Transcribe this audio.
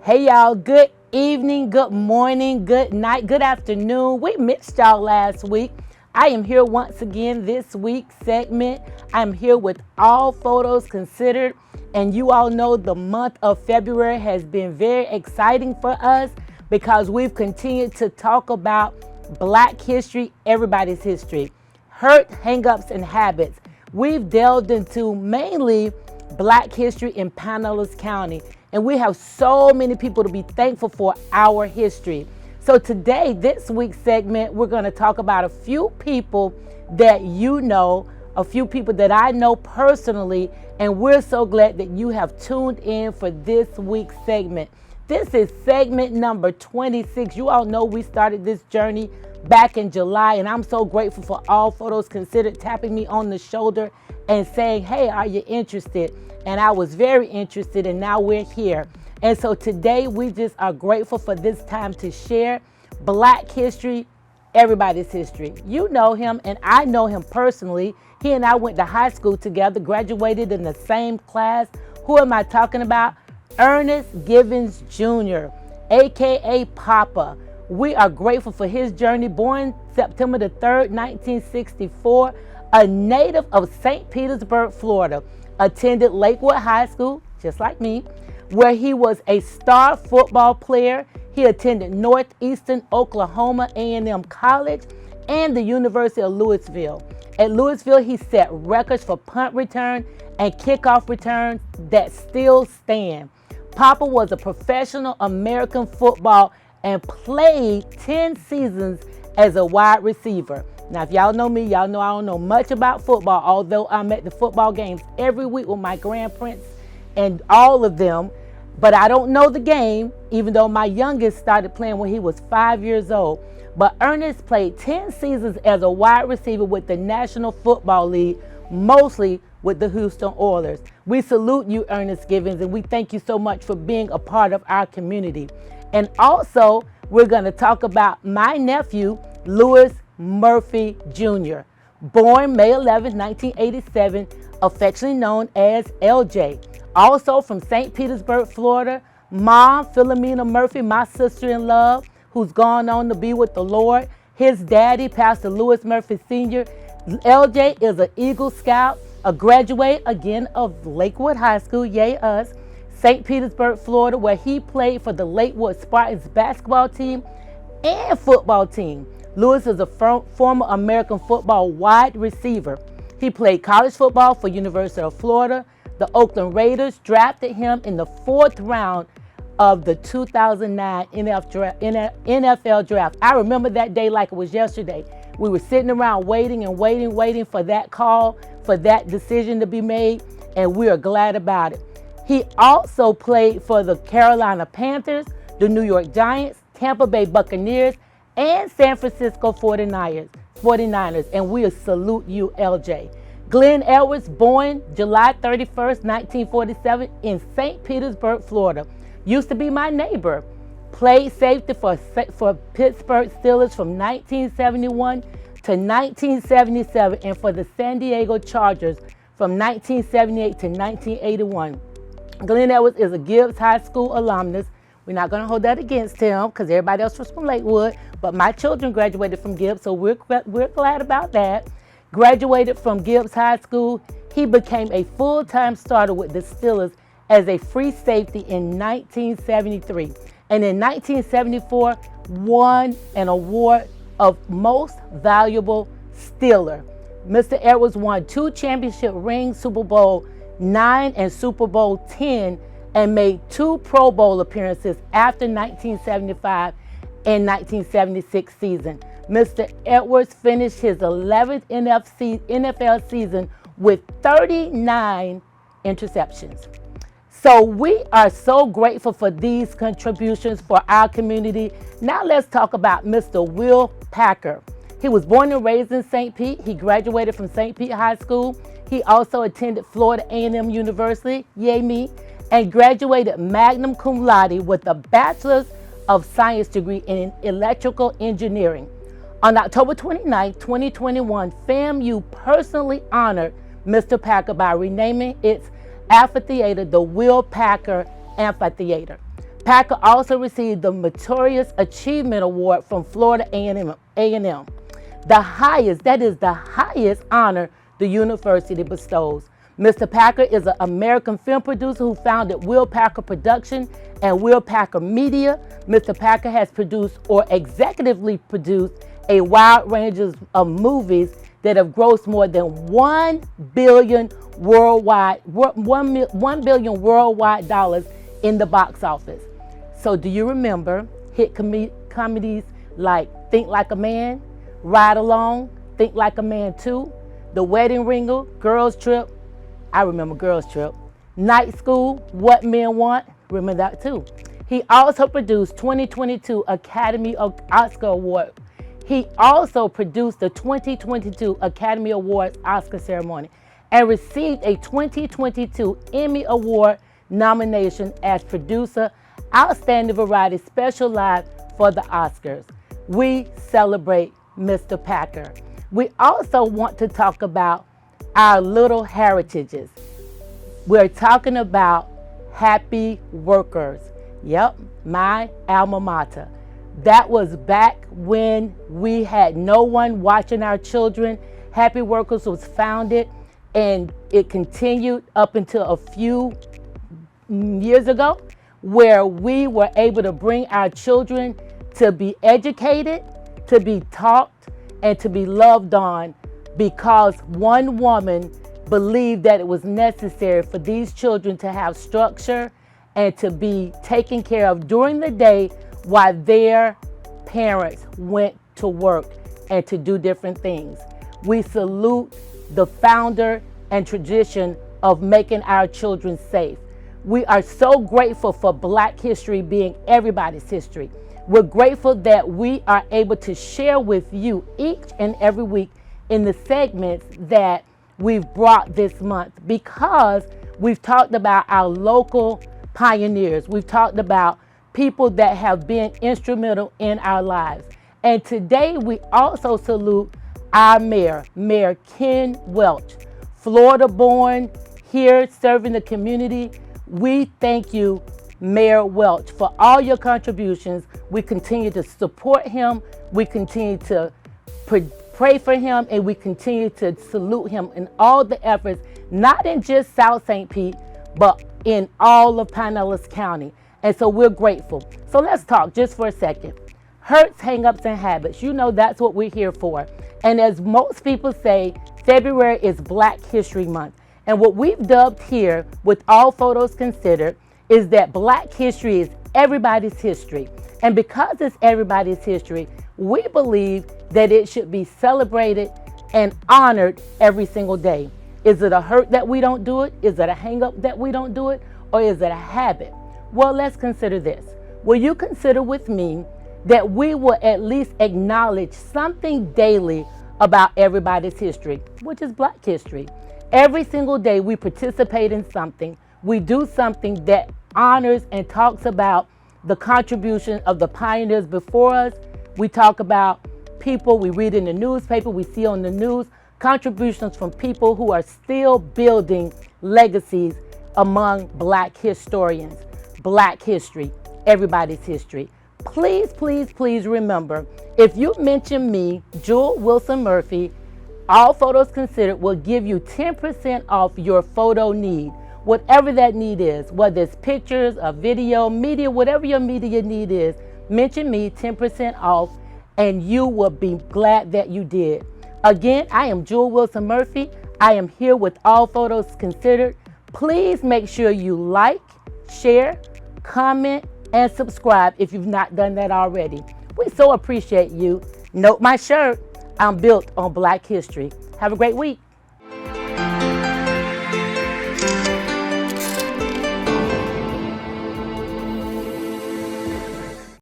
Hey y'all, good evening, good morning, good night, good afternoon. We missed y'all last week. I am here once again this week's segment. I'm here with All Photos Considered, and you all know the month of February has been very exciting for us because we've continued to talk about Black history, everybody's history, hurt, hangups, and habits. We've delved into mainly Black history in Pinellas County, and we have so many people to be thankful for our history. So today, this week's segment, we're going to talk about a few people that you know, a few people that I know personally, and we're so glad that you have tuned in for this week's segment. This is segment number 26. You all know we started this journey back in July, and I'm so grateful for All Photos Considered tapping me on the shoulder and saying, hey, are you interested? And I was very interested, and now we're here. And so today we just are grateful for this time to share Black history, everybody's history. You know him, and I know him personally. He and I went to high school together, graduated in the same class. Who am I talking about? Ernest Givens Jr., aka Papa. We are grateful for his journey. Born September the 3rd, 1964, a native of Saint Petersburg, Florida. Attended Lakewood High School, just like me, where he was a star football player. He attended Northeastern Oklahoma A&M College and the University of Louisville. At Louisville, he set records for punt return and kickoff returns that still stand. Papa was a professional American football and played 10 seasons as a wide receiver. Now, if y'all know me, y'all know I don't know much about football, although I'm at the football games every week with my grandparents and all of them. But I don't know the game, even though my youngest started playing when he was 5 years old. But Ernest played 10 seasons as a wide receiver with the National Football League, mostly with the Houston Oilers. We salute you, Ernest Givens, and we thank you so much for being a part of our community. And also, we're going to talk about my nephew, Louis Murphy Jr., born May 11, 1987, affectionately known as LJ. Also from Saint Petersburg, Florida, Mom, Philomena Murphy, my sister-in-law, who's gone on to be with the Lord. His daddy, Pastor Louis Murphy Sr. LJ is an Eagle Scout, a graduate, again, of Lakewood High School, yay us, Saint Petersburg, Florida, where he played for the Lakewood Spartans basketball team and football team. Louis is a former American football wide receiver. He played college football for University of Florida. The Oakland Raiders drafted him in the 4th round of the 2009 NFL draft. I remember that day like it was yesterday. We were sitting around waiting for that call, for that decision to be made, and we are glad about it. He also played for the Carolina Panthers, the New York Giants, Tampa Bay Buccaneers, and San Francisco 49ers, and we salute you, LJ. Glenn Edwards, born July 31st, 1947 in Saint Petersburg, Florida. Used to be my neighbor. Played safety for Pittsburgh Steelers from 1971 to 1977 and for the San Diego Chargers from 1978 to 1981. Glenn Edwards is a Gibbs High School alumnus. We're not going to hold that against him because everybody else was from Lakewood, but my children graduated from Gibbs, so we're glad about that. Graduated from Gibbs High School. He became a full-time starter with the Steelers as a free safety in 1973. And in 1974, won an award of Most Valuable Steeler. Mr. Edwards won 2 championship rings, Super Bowl 9 and Super Bowl 10, and made 2 Pro Bowl appearances after 1975 and 1976 season. Mr. Edwards finished his 11th NFL season with 39 interceptions. So we are so grateful for these contributions for our community. Now let's talk about Mr. Will Packer. He was born and raised in St. Pete. He graduated from St. Pete High School. He also attended Florida A&M University, yay me, and graduated magna cum laude with a Bachelor's of Science degree in electrical engineering. On October 29, 2021, FAMU personally honored Mr. Packer by renaming its amphitheater the Will Packer Amphitheater. Packer also received the Meritorious Achievement Award from Florida A&M, the highest honor the university bestows. Mr. Packer is an American film producer who founded Will Packer Production and Will Packer Media. Mr. Packer has produced or executively produced a wide range of movies that have grossed more than $1 billion worldwide dollars in the box office. So do you remember hit comedies like Think Like a Man, Ride Along, Think Like a Man 2, The Wedding Ringer, Girls Trip? I remember Girls Trip. Night School, What Men Want, remember that too. He also produced 2022 Academy Oscar Award. He also produced the 2022 Academy Awards Oscar ceremony and received a 2022 Emmy Award nomination as producer, Outstanding Variety Special Live for the Oscars. We celebrate Mr. Packer. We also want to talk about our little heritages. We're talking about Happy Workers. Yep, my alma mater. That was back when we had no one watching our children. Happy Workers was founded, and it continued up until a few years ago, where we were able to bring our children to be educated, to be taught, and to be loved on, because one woman believed that it was necessary for these children to have structure and to be taken care of during the day while their parents went to work and to do different things. We salute the founder and tradition of making our children safe. We are so grateful for Black history being everybody's history. We're grateful that we are able to share with you each and every week in the segments that we've brought this month, because we've talked about our local pioneers. We've talked about people that have been instrumental in our lives. And today we also salute our mayor, Mayor Ken Welch, Florida born, here serving the community. We thank you, Mayor Welch, for all your contributions. We continue to support him. We continue to pray for him, and we continue to salute him in all the efforts, not in just South St. Pete, but in all of Pinellas County. And so we're grateful. So let's talk just for a second. Hurts, hang-ups, and habits. You know that's what we're here for. And as most people say, February is Black History Month. And what we've dubbed here, with All Photos Considered, is that Black history is everybody's history. And because it's everybody's history, we believe that it should be celebrated and honored every single day. Is it a hurt that we don't do it? Is it a hang-up that we don't do it? Or is it a habit? Well, let's consider this. Will you consider with me that we will at least acknowledge something daily about everybody's history, which is Black history? Every single day we participate in something. We do something that honors and talks about the contribution of the pioneers before us. We talk about people we read in the newspaper, we see on the news, contributions from people who are still building legacies among Black historians. Black history, everybody's history. Please, please, please remember, if you mention me, Jewel Wilson Murphy, All Photos Considered will give you 10% off your photo need. Whatever that need is, whether it's pictures, a video, media, whatever your media need is, mention me, 10% off, and you will be glad that you did. Again, I am Jewel Wilson Murphy. I am here with All Photos Considered. Please make sure you like, share, comment, and subscribe if you've not done that already. We so appreciate you. Note my shirt. I'm built on Black history. Have a great week.